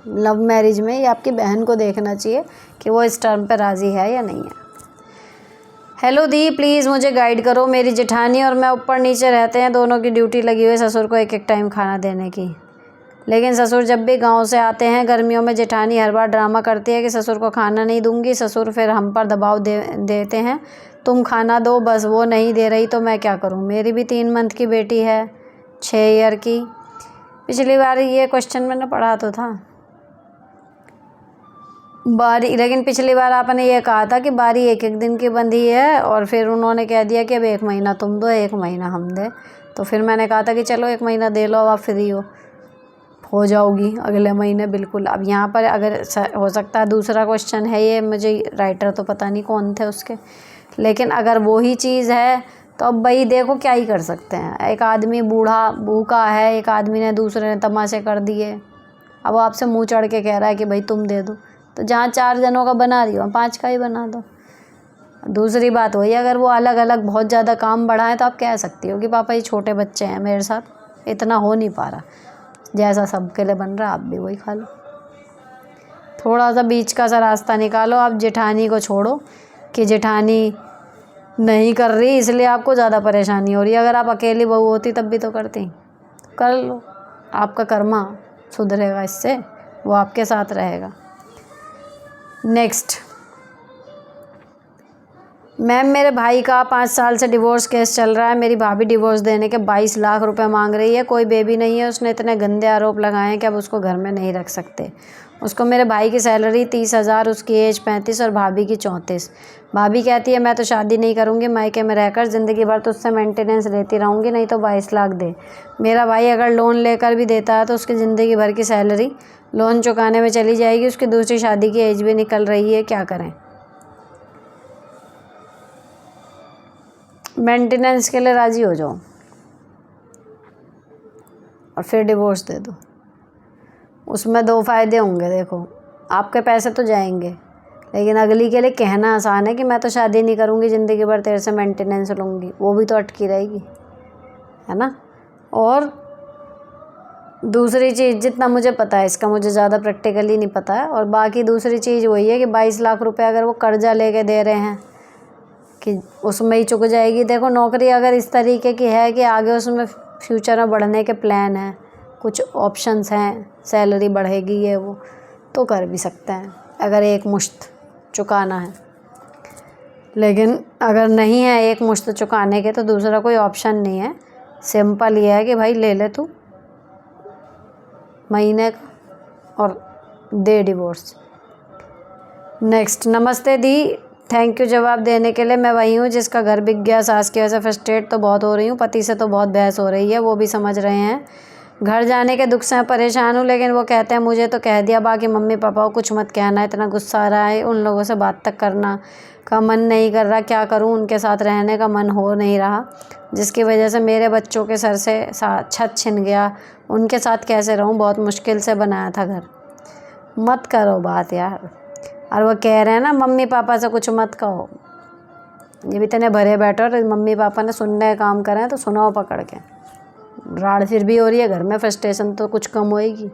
S1: लव मैरिज में ये आपकी बहन को देखना चाहिए कि वो इस टर्म पे राज़ी है या नहीं है। हेलो दी, प्लीज़ मुझे गाइड करो, मेरी जेठानी और मैं ऊपर नीचे रहते हैं, दोनों की ड्यूटी लगी हुई है ससुर को एक टाइम खाना देने की, लेकिन ससुर जब भी गांव से आते हैं गर्मियों में जेठानी हर बार ड्रामा करती है कि ससुर को खाना नहीं दूंगी। ससुर फिर हम पर दबाव देते हैं, तुम खाना दो, बस वो नहीं दे रही तो मैं क्या करूं? मेरी भी 3 मंथ की बेटी है, 6 ईयर की। पिछली बार ये क्वेश्चन मैंने पढ़ा तो था, लेकिन पिछली बार आपने ये कहा था कि बारी 1-1 दिन की बंधी है, और फिर उन्होंने कह दिया कि अब 1 महीना तुम दो 1 महीना हम दे। तो फिर मैंने कहा था कि चलो 1 महीना दे लो, अब आप फ्री हो जाओगी अगले महीने बिल्कुल। अब यहाँ पर अगर हो सकता है दूसरा क्वेश्चन है ये, मुझे राइटर तो पता नहीं कौन थे उसके, लेकिन अगर वो ही चीज़ है तो अब भाई देखो क्या ही कर सकते हैं। एक आदमी बूढ़ा भूखा है, एक आदमी ने दूसरे ने तमाशे कर दिए, अब वो आपसे मुँह चढ़ के कह रहा है कि भाई तुम दे दो, तो जहाँ 4 जनों का बना रही हो 5 का ही बना दो। दूसरी बात वही, अगर वो अलग अलग बहुत ज़्यादा काम बढ़ाएं तो आप कह सकती हो कि पापा ये छोटे बच्चे हैं, मेरे साथ इतना हो नहीं पा रहा, जैसा सबके लिए बन रहा आप भी वही खा लो। थोड़ा सा बीच का सा रास्ता निकालो। आप जेठानी को छोड़ो कि जेठानी नहीं कर रही इसलिए आपको ज़्यादा परेशानी हो रही है, अगर आप अकेली बहू होती तब भी तो करती। कर लो, आपका कर्मा सुधरेगा इससे, वो आपके साथ रहेगा। नेक्स्ट, मैम मेरे भाई का 5 साल से डिवोर्स केस चल रहा है। मेरी भाभी डिवोर्स देने के 22 लाख रुपए मांग रही है। कोई बेबी नहीं है। उसने इतने गंदे आरोप लगाए हैं कि अब उसको घर में नहीं रख सकते। उसको मेरे भाई की सैलरी 30,000, उसकी एज 35 और भाभी की 34। भाभी कहती है मैं तो शादी नहीं करूँगी, मायके में रहकर ज़िंदगी भर तो उससे मेंटेनेंस लेती रहूँगी, नहीं तो 22 लाख दे। मेरा भाई अगर लोन लेकर भी देता है तो उसकी ज़िंदगी भर की सैलरी लोन चुकाने में चली जाएगी। उसकी दूसरी शादी की एज भी निकल रही है, क्या करें? मेंटेनेंस के लिए राज़ी हो जाओ और फिर डिवोर्स दे दो। उसमें 2 फ़ायदे होंगे। देखो, आपके पैसे तो जाएंगे, लेकिन अगली के लिए कहना आसान है कि मैं तो शादी नहीं करूँगी, ज़िंदगी भर तेरे से मेंटेनेंस लूँगी, वो भी तो अटकी रहेगी, है ना। और दूसरी चीज़, जितना मुझे पता है, इसका मुझे ज़्यादा प्रैक्टिकली नहीं पता है, और बाकी दूसरी चीज़ वही है कि 22 लाख रुपए अगर वो कर्जा लेके दे रहे हैं कि उसमें ही चुक जाएगी। देखो, नौकरी अगर इस तरीके की है कि आगे उसमें फ्यूचर में बढ़ने के प्लान हैं, कुछ ऑप्शंस हैं, सैलरी बढ़ेगी, ये वो, तो कर भी सकते हैं अगर एक मुश्त चुकाना है। लेकिन अगर नहीं है एक मुश्त चुकाने के तो दूसरा कोई ऑप्शन नहीं है। सिंपल ये है कि भाई ले ले तू महीने का और दे डिवोर्स। नेक्स्ट, नमस्ते दी, थैंक यू जवाब देने के लिए। मैं वही हूँ जिसका घर बिक गया। सास की वजह से फ्रस्ट्रेट तो बहुत हो रही हूँ, पति से तो बहुत बहस हो रही है, वो भी समझ रहे हैं। घर जाने के दुख से परेशान हूँ, लेकिन वो कहते हैं मुझे तो कह दिया, बाकी मम्मी पापा को कुछ मत कहना। इतना गुस्सा आ रहा है, उन लोगों से बात तक करना का मन नहीं कर रहा। क्या करूँ? उनके साथ रहने का मन हो नहीं रहा, जिसकी वजह से मेरे बच्चों के सर से छत छिन गया। उनके साथ कैसे रहूँ? बहुत मुश्किल से बनाया था घर। मत करो बात यार। और वो कह रहे हैं ना मम्मी पापा से कुछ मत कहो, ये भी इतने भरे बैठो और मम्मी पापा ने सुनने का काम करें तो सुनाओ पकड़ के। राड़ फिर भी हो रही है घर में, फ्रस्ट्रेशन तो कुछ कम होएगी।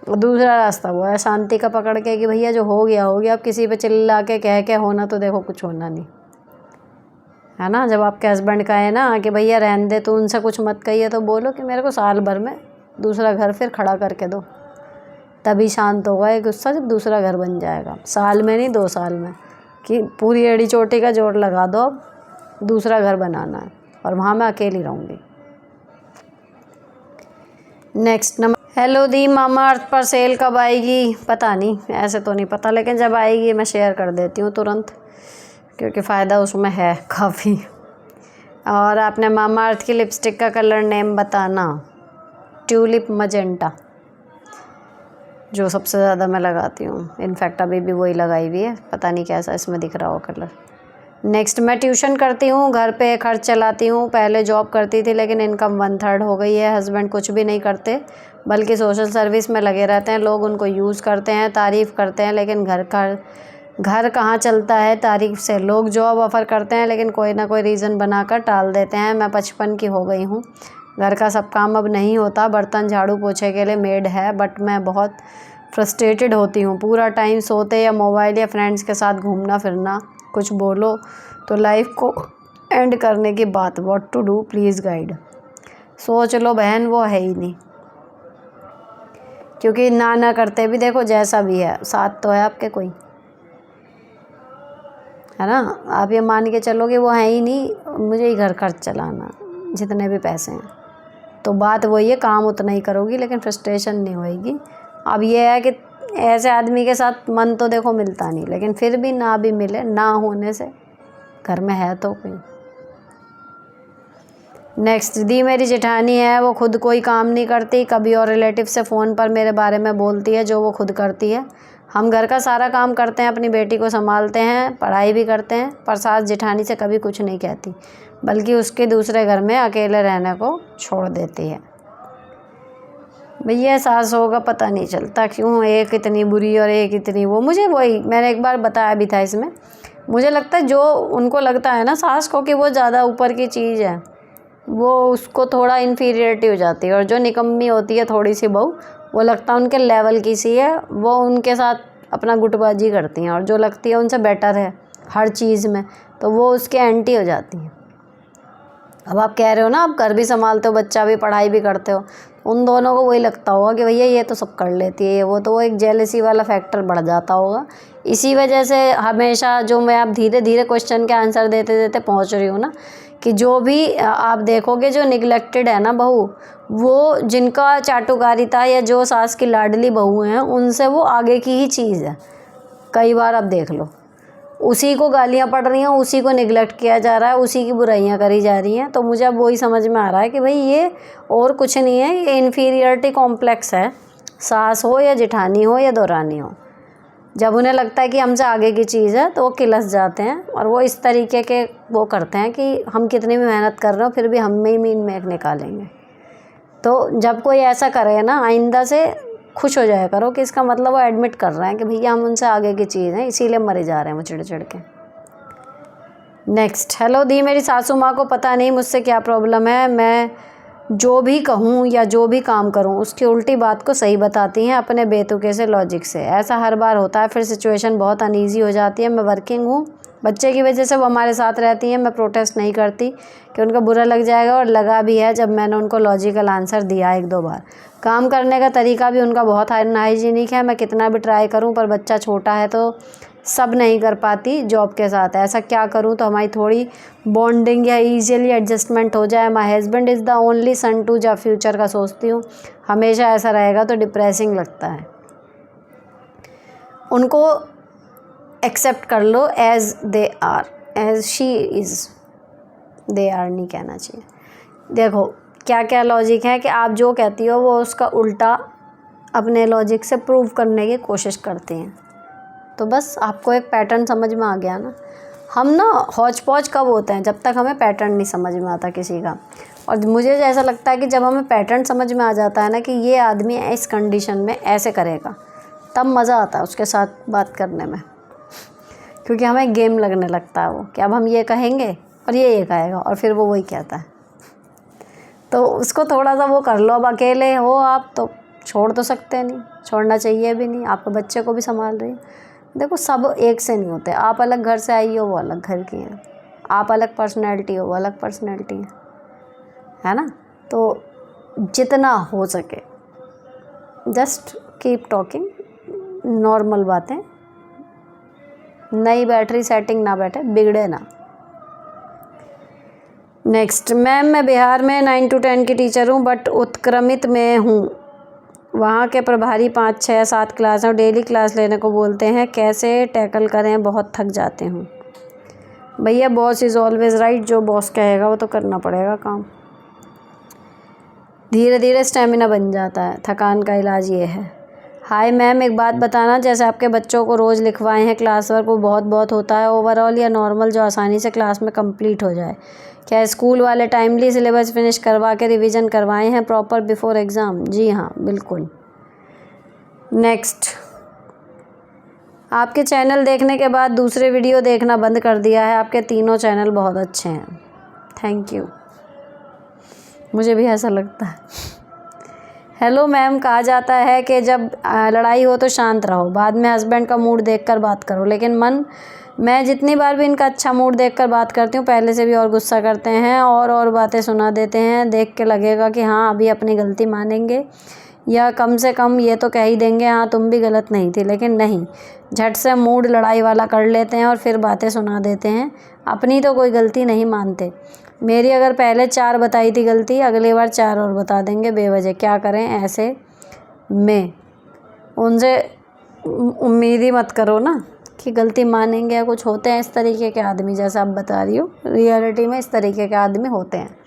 S1: और दूसरा रास्ता वो है शांति का पकड़ के कि भैया जो हो गया हो गया। अब किसी पे चिल्ला के कह के होना तो देखो कुछ होना नहीं, है ना। जब आपके हस्बैंड का है ना कि भैया रहने दे, तो उनसे कुछ मत कहिए, तो बोलो कि मेरे को साल भर में दूसरा घर फिर खड़ा करके दो, तभी शांत होगा ये गुस्सा, जब दूसरा घर बन जाएगा। साल में नहीं, 2 साल में, कि पूरी एड़ी चोटी का जोड़ लगा दो। अब दूसरा घर बनाना है और वहाँ मैं अकेली रहूँगी। नेक्स्ट, हेलो दी, मामा अर्थ पर सेल कब आएगी? पता नहीं, ऐसे तो नहीं पता, लेकिन जब आएगी मैं शेयर कर देती हूँ तुरंत, क्योंकि फ़ायदा उसमें है काफ़ी। और आपने मामा अर्थ की लिपस्टिक का कलर नेम बताना। ट्यूलिप मजेंटा, जो सबसे ज़्यादा मैं लगाती हूँ। इनफैक्ट अभी भी वही लगाई हुई है, पता नहीं कैसा इसमें दिख रहा हो कलर। नेक्स्ट, मैं ट्यूशन करती हूँ, घर पे खर्च चलाती हूँ। पहले जॉब करती थी, लेकिन इनकम 1/3 हो गई है। हस्बैंड कुछ भी नहीं करते, बल्कि सोशल सर्विस में लगे रहते हैं। लोग उनको यूज़ करते हैं, तारीफ़ करते हैं, लेकिन घर कहाँ चलता है तारीफ़ से। लोग जॉब ऑफ़र करते हैं, लेकिन कोई ना कोई रीज़न बनाकर टाल देते हैं। मैं 55 की हो गई हूँ, घर का सब काम अब नहीं होता। बर्तन झाड़ू पोछे के लिए मेड है, बट मैं बहुत फ्रस्ट्रेटेड होती हूँ। पूरा टाइम सोते या मोबाइल या फ्रेंड्स के साथ घूमना फिरना। कुछ बोलो तो लाइफ को एंड करने की बात। What to do, please guide. सोच लो बहन, वो है ही नहीं, क्योंकि ना करते भी देखो जैसा भी है, साथ तो है आपके कोई, है ना। आप ये मान के चलोगे वो है ही नहीं, मुझे ही घर खर्च चलाना, जितने भी पैसे हैं। तो बात वही है, काम उतना ही करोगी लेकिन फ्रस्ट्रेशन नहीं होएगी। अब ये है कि ऐसे आदमी के साथ मन तो देखो मिलता नहीं, लेकिन फिर भी ना भी मिले, ना होने से घर में है तो कोई। नेक्स्ट, दी मेरी जेठानी है, वो खुद कोई काम नहीं करती, कभी और रिलेटिव से फ़ोन पर मेरे बारे में बोलती है जो वो खुद करती है। हम घर का सारा काम करते हैं, अपनी बेटी को संभालते हैं, पढ़ाई भी करते हैं, पर सास जेठानी से कभी कुछ नहीं कहती, बल्कि उसके दूसरे घर में अकेले रहने को छोड़ देती है। भैया सासों का पता नहीं चलता क्यों, एक इतनी बुरी और एक इतनी वो। मुझे वही मैंने एक बार बताया भी था इसमें, मुझे लगता है जो उनको लगता है ना सास को कि वो ज़्यादा ऊपर की चीज़ है, वो उसको थोड़ा इन्फीरियरिटी हो जाती है। और जो निकम्मी होती है थोड़ी सी बहू, वो लगता है उनके लेवल की सी है, वो उनके साथ अपना गुटबाजी करती हैं। और जो लगती है उनसे बेटर है हर चीज़ में, तो वो उसके एंटी हो जाती हैं। अब आप कह रहे हो ना, आप घर भी संभालते हो, बच्चा भी, पढ़ाई भी करते हो, उन दोनों को वही लगता होगा कि भैया ये तो सब कर लेती है, वो एक जेलसी वाला फैक्टर बढ़ जाता होगा। इसी वजह से हमेशा जो मैं आप धीरे धीरे क्वेश्चन के आंसर देते देते पहुंच रही हूँ ना, कि जो भी आप देखोगे जो निगलेक्टेड है ना बहू, वो जिनका चाटुकारिता या जो सास की लाडली बहू हैं उनसे वो आगे की ही चीज़ है। कई बार आप देख लो, उसी को गालियाँ पड़ रही हैं, उसी को निगलेक्ट किया जा रहा है, उसी की बुराइयाँ करी जा रही हैं। तो मुझे अब वही समझ में आ रहा है कि भाई ये और कुछ नहीं है, ये इन्फीरियरिटी कॉम्प्लेक्स है। सास हो या जेठानी हो या दौरानी हो, जब उन्हें लगता है कि हमसे आगे की चीज़ है तो वो किलस जाते हैं और वो इस तरीके के वो करते हैं कि हम कितनी भी मेहनत कर रहे हो फिर भी हम में ही मीन मेक निकालेंगे। तो जब कोई ऐसा करे ना, आइंदा से खुश हो जाया करो कि इसका मतलब वो एडमिट कर रहे हैं कि भैया हम उनसे आगे की चीज़ हैं, इसीलिए मरे जा रहे हैं वो चिढ़ चिढ़ के। नेक्स्ट, हेलो दी, मेरी सासू माँ को पता नहीं मुझसे क्या प्रॉब्लम है, मैं जो भी कहूँ या जो भी काम करूँ उसकी उल्टी बात को सही बताती हैं अपने बेतुके से लॉजिक से। ऐसा हर बार होता है, फिर सिचुएशन बहुत अनईजी हो जाती है। मैं वर्किंग हूँ, बच्चे की वजह से वो हमारे साथ रहती हैं। मैं प्रोटेस्ट नहीं करती कि उनका बुरा लग जाएगा, और लगा भी है जब मैंने उनको लॉजिकल आंसर दिया 1-2 बार। काम करने का तरीका भी उनका बहुत अनहाइजीनिक है। मैं कितना भी ट्राई करूँ पर बच्चा छोटा है तो सब नहीं कर पाती जॉब के साथ। ऐसा क्या करूँ तो हमारी थोड़ी बॉन्डिंग या ईजिली एडजस्टमेंट हो जाए। My husband is the only son to, जब फ्यूचर का सोचती हूँ हमेशा ऐसा रहेगा तो डिप्रेसिंग लगता है। उनको एक्सेप्ट कर लो as they are, as she is, they are नहीं कहना चाहिए। देखो क्या क्या लॉजिक है कि आप जो कहती हो वो उसका उल्टा अपने लॉजिक से प्रूव करने की कोशिश करती हैं। तो बस आपको एक पैटर्न समझ में आ गया ना। हम ना हौच पौच कब होते हैं, जब तक हमें पैटर्न नहीं समझ में आता किसी का। और मुझे ऐसा लगता है कि जब हमें पैटर्न समझ में आ जाता है ना कि ये आदमी इस कंडीशन में ऐसे करेगा, तब मज़ा आता है उसके साथ बात करने में, क्योंकि हमें गेम लगने लगता है वो कि अब हम ये कहेंगे और ये कहेगा और फिर वो वही कहता है। तो उसको थोड़ा सा वो कर लो। अब अकेले हो आप तो छोड़ तो सकते नहीं, छोड़ना चाहिए भी नहीं, आपके बच्चे को भी संभाल रही है। देखो सब एक से नहीं होते, आप अलग घर से आई हो वो अलग घर की हैं, आप अलग पर्सनैलिटी हो वो अलग पर्सनैलिटी है ना। तो जितना हो सके जस्ट कीप टॉकिंग, नॉर्मल बातें, नई बैटरी सेटिंग ना बैठे, बिगड़े ना। नेक्स्ट, मैम मैं बिहार में 9 to 10 की टीचर हूँ बट उत्क्रमित में हूँ। वहाँ के प्रभारी 5, 6, 7 क्लास हैं और डेली क्लास लेने को बोलते हैं, कैसे टैकल करें, बहुत थक जाते हूँ। भैया बॉस इज़ ऑलवेज राइट, जो बॉस कहेगा वो तो करना पड़ेगा काम। धीरे धीरे स्टेमिना बन जाता है, थकान का इलाज ये है। हाय मैम, एक बात बताना, जैसे आपके बच्चों को रोज़ लिखवाए हैं क्लास वर्क, वो बहुत होता है ओवरऑल या नॉर्मल जो आसानी से क्लास में कंप्लीट हो जाए? क्या स्कूल वाले टाइमली सिलेबस फिनिश करवा के रिवीजन करवाए हैं प्रॉपर बिफोर एग्ज़ाम? जी हाँ बिल्कुल। नेक्स्ट, आपके चैनल देखने के बाद दूसरे वीडियो देखना बंद कर दिया है, आपके तीनों चैनल बहुत अच्छे हैं। थैंक यू, मुझे भी ऐसा लगता है। हेलो मैम, कहा जाता है कि जब लड़ाई हो तो शांत रहो, बाद में हस्बैंड का मूड देखकर बात करो, लेकिन मैं जितनी बार भी इनका अच्छा मूड देखकर बात करती हूँ पहले से भी और गुस्सा करते हैं और बातें सुना देते हैं। देख के लगेगा कि हाँ अभी अपनी गलती मानेंगे या कम से कम ये तो कह ही देंगे हाँ तुम भी गलत नहीं थी, लेकिन नहीं, झट से मूड लड़ाई वाला कर लेते हैं और फिर बातें सुना देते हैं, अपनी तो कोई गलती नहीं मानते। मेरी अगर पहले 4 बताई थी गलती, अगली बार 4 और बता देंगे बेवजह। क्या करें ऐसे में? उनसे उम्मीद ही मत करो ना कि गलती मानेंगे या कुछ। होते हैं इस तरीके के आदमी, जैसा आप बता रही हो, रियलिटी में इस तरीके के आदमी होते हैं।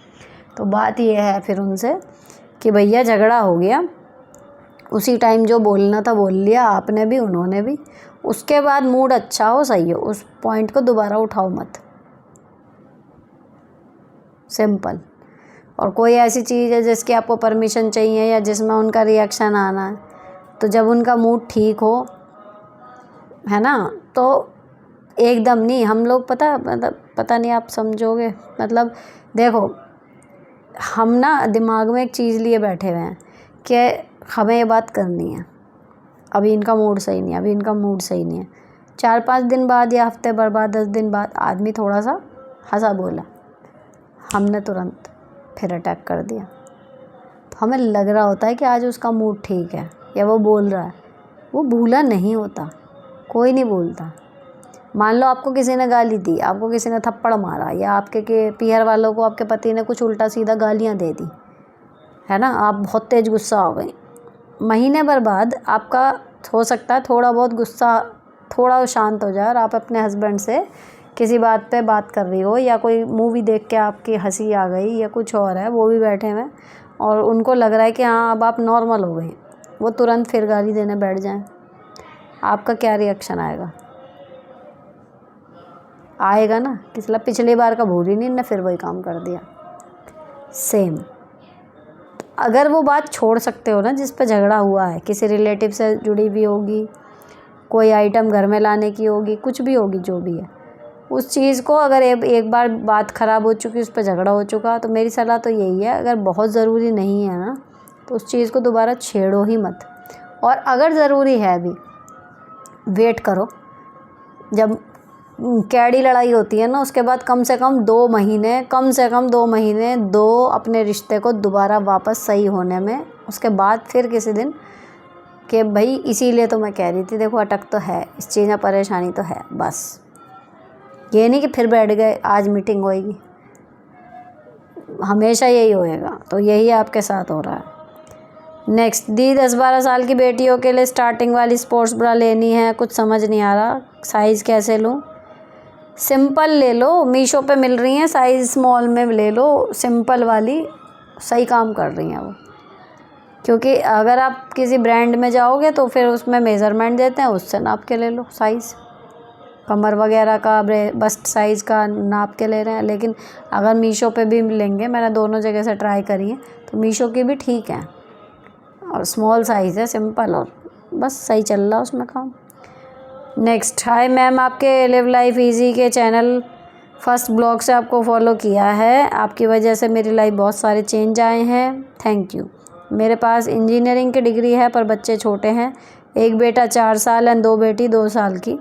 S1: तो बात ये है फिर उनसे कि भैया झगड़ा हो गया, उसी टाइम जो बोलना था बोल लिया, आपने भी उन्होंने भी, उसके बाद मूड अच्छा हो सही हो, उस पॉइंट को दोबारा उठाओ मत, सिंपल। और कोई ऐसी चीज़ है जिसकी आपको परमिशन चाहिए या जिसमें उनका रिएक्शन आना है, तो जब उनका मूड ठीक हो, है ना, तो एकदम नहीं। हम लोग पता नहीं आप समझोगे, मतलब देखो हम ना दिमाग में एक चीज़ लिए बैठे हुए हैं कि हमें ये बात करनी है, अभी इनका मूड सही नहीं है, अभी इनका मूड सही नहीं है। 4-5 दिन बाद या हफ्ते भर बाद, 10 दिन बाद आदमी थोड़ा सा हंसा बोला, हमने तुरंत फिर अटैक कर दिया। हमें लग रहा होता है कि आज उसका मूड ठीक है या वो बोल रहा है, वो भूला नहीं होता, कोई नहीं भूलता। मान लो आपको किसी ने गाली दी, आपको किसी ने थप्पड़ मारा, या आपके पीहर वालों को आपके पति ने कुछ उल्टा सीधा गालियाँ दे दी, है ना, आप बहुत तेज़ गुस्सा हो गई। महीने भर बाद आपका हो सकता है थोड़ा बहुत गुस्सा थोड़ा शांत हो जाए और आप अपने हस्बैंड से किसी बात पे बात कर रही हो, या कोई मूवी देख के आपकी हंसी आ गई, या कुछ और है, वो भी बैठे हुए और उनको लग रहा है कि हाँ अब आप नॉर्मल हो गई, वो तुरंत फिर गाली देने बैठ जाएं, आपका क्या रिएक्शन आएगा? आएगा ना कि मतलब पिछली बार का भूल ही नहीं, ने फिर वही काम कर दिया। सेम अगर वो बात छोड़ सकते हो ना जिस पे झगड़ा हुआ है, किसी रिलेटिव से जुड़ी हुई होगी, कोई आइटम घर में लाने की होगी, कुछ भी होगी, जो भी है, उस चीज़ को अगर एक बार बात ख़राब हो चुकी, उस पर झगड़ा हो चुका, तो मेरी सलाह तो यही है, अगर बहुत ज़रूरी नहीं है ना तो उस चीज़ को दोबारा छेड़ो ही मत। और अगर ज़रूरी है भी, वेट करो, जब कैड़ी लड़ाई होती है ना उसके बाद कम से कम 2 महीने दो अपने रिश्ते को दोबारा वापस सही होने में, उसके बाद फिर किसी दिन कि भाई इसीलिए तो मैं कह रही थी, देखो अटक तो है, इस चीज़ में परेशानी तो है, बस ये नहीं कि फिर बैठ गए आज मीटिंग होएगी, हमेशा यही होएगा। तो यही आपके साथ हो रहा है। नेक्स्ट, दी 10-12 साल की बेटियों के लिए स्टार्टिंग वाली स्पोर्ट्स ब्रा लेनी है, कुछ समझ नहीं आ रहा, साइज़ कैसे लूँ? सिंपल ले लो, मीशो पे मिल रही हैं, साइज़ स्मॉल में ले लो, सिंपल वाली सही काम कर रही हैं वो। क्योंकि अगर आप किसी ब्रांड में जाओगे तो फिर उसमें मेज़रमेंट देते हैं, उससे नाप के ले लो साइज़, कमर वगैरह का बस्ट साइज़ का नाप के ले रहे हैं। लेकिन अगर मीशो पे भी लेंगे, मैंने दोनों जगह से ट्राई करी है, तो मीशो की भी ठीक है और स्मॉल साइज़ है, सिंपल, और बस सही चल रहा उसमें काम। नेक्स्ट, हाय मैम, आपके लिव लाइफ इजी के चैनल फर्स्ट ब्लॉग से आपको फॉलो किया है, आपकी वजह से मेरी लाइफ बहुत सारे चेंज आए हैं, थैंक यू। मेरे पास इंजीनियरिंग की डिग्री है पर बच्चे छोटे हैं, एक बेटा 4 साल एंड 2 बेटी 2 साल की।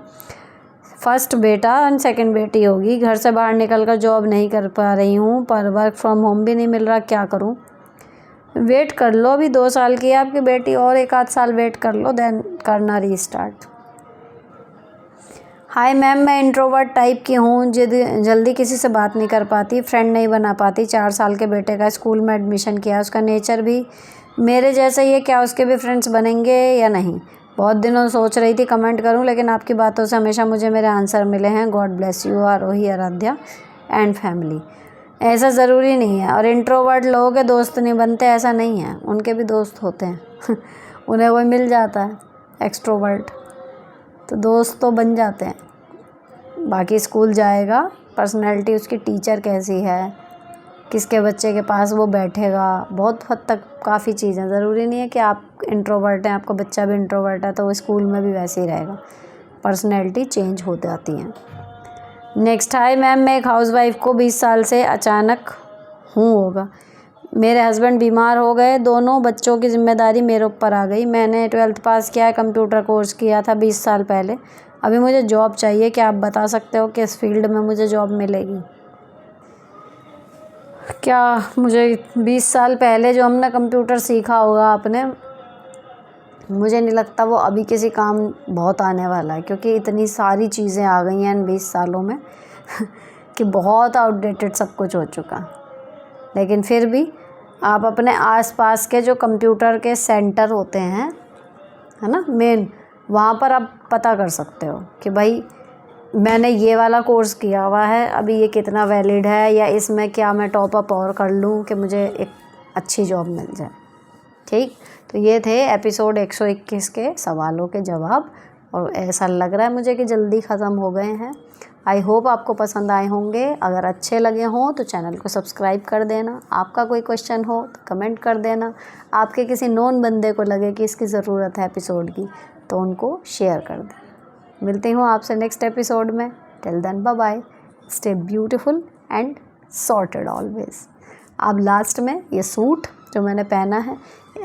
S1: फर्स्ट बेटा एंड सेकंड बेटी होगी। घर से बाहर निकल कर जॉब नहीं कर पा रही हूँ, पर वर्क फ्रॉम होम भी नहीं मिल रहा, क्या करूँ? वेट कर लो, अभी 2 साल की है आपकी बेटी, और 1 आध साल वेट कर लो, देन करना रीस्टार्ट। हाय मैम, मैं इंट्रोवर्ट टाइप की हूँ, जल्दी किसी से बात नहीं कर पाती, फ्रेंड नहीं बना पाती। 4 साल के बेटे का स्कूल में एडमिशन किया, उसका नेचर भी मेरे जैसा ही है, क्या उसके भी फ्रेंड्स बनेंगे या नहीं? बहुत दिनों सोच रही थी कमेंट करूं, लेकिन आपकी बातों से हमेशा मुझे मेरे आंसर मिले हैं। God bless you Aarohi, Aaradhya and family. ऐसा ज़रूरी नहीं है, और इंट्रोवर्ट लोगों के दोस्त नहीं बनते ऐसा नहीं है, उनके भी दोस्त होते हैं उन्हें कोई मिल जाता है एक्सट्रोवर्ट, तो दोस्त तो बन जाते हैं। बाकी स्कूल जाएगा, पर्सनैलिटी उसकी टीचर कैसी है, किसके बच्चे के पास वो बैठेगा, बहुत हद तक काफ़ी चीज़ें, ज़रूरी नहीं है कि आप इंट्रोवर्ट हैं, आपका बच्चा भी इंट्रोवर्ट है तो वो स्कूल में भी वैसे ही रहेगा, पर्सनैलिटी चेंज हो जाती हैं। नेक्स्ट, हाय मैम, मैं एक हाउसवाइफ को 20 साल से अचानक होगा, मेरे हस्बैंड बीमार हो गए, दोनों बच्चों की जिम्मेदारी मेरे ऊपर आ गई। मैंने 12th पास किया है, कंप्यूटर कोर्स किया था 20 साल पहले, अभी मुझे जॉब चाहिए, क्या आप बता सकते हो किस फील्ड में मुझे जॉब मिलेगी? क्या मुझे 20 साल पहले जो हमने कंप्यूटर सीखा होगा आपने, मुझे नहीं लगता वो अभी किसी काम बहुत आने वाला है, क्योंकि इतनी सारी चीज़ें आ गई हैं इन 20 सालों में कि बहुत आउटडेटेड सब कुछ हो चुका। लेकिन फिर भी आप अपने आसपास के जो कंप्यूटर के सेंटर होते हैं, है ना, मेन, वहाँ पर आप पता कर सकते हो कि भाई मैंने ये वाला कोर्स किया हुआ है, अभी ये कितना वैलिड है, या इसमें क्या मैं टॉप अप और कर लूँ कि मुझे एक अच्छी जॉब मिल जाए। ठीक, तो ये थे एपिसोड 121 के सवालों के जवाब, और ऐसा लग रहा है मुझे कि जल्दी ख़त्म हो गए हैं। आई होप आपको पसंद आए होंगे, अगर अच्छे लगे हों तो चैनल को सब्सक्राइब कर देना, आपका कोई क्वेश्चन हो तो कमेंट कर देना, आपके किसी नोन बंदे को लगे कि इसकी ज़रूरत है एपिसोड की तो उनको शेयर कर दें। मिलती हूँ आपसे नेक्स्ट एपिसोड में, till then bye bye, stay beautiful and sorted always. अब लास्ट में ये सूट जो मैंने पहना है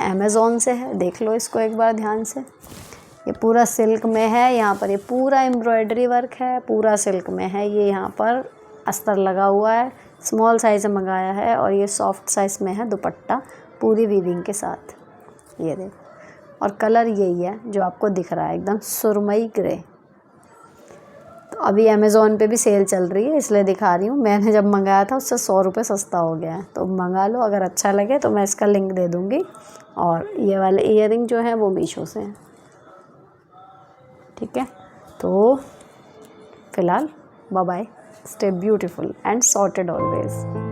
S1: अमेज़ॉन से है, देख लो इसको एक बार ध्यान से, ये पूरा सिल्क में है, यहाँ पर ये पूरा एम्ब्रॉयडरी वर्क है, पूरा सिल्क में है, ये यहाँ पर अस्तर लगा हुआ है, स्मॉल साइज़ में मंगाया है, और ये सॉफ्ट साइज़ में है दुपट्टा, पूरी वीविंग के साथ। ये देखो, और कलर यही है जो आपको दिख रहा है, एकदम सुरमई ग्रे। तो अभी अमेज़ोन पे भी सेल चल रही है इसलिए दिखा रही हूँ। मैंने जब मंगाया था उससे 100 रुपये सस्ता हो गया है, तो मंगा लो। अगर अच्छा लगे तो मैं इसका लिंक दे दूँगी। और ये वाले ईयरिंग जो हैं वो मीशो से हैं, ठीक है। तो फ़िलहाल bye bye, stay beautiful and sorted always.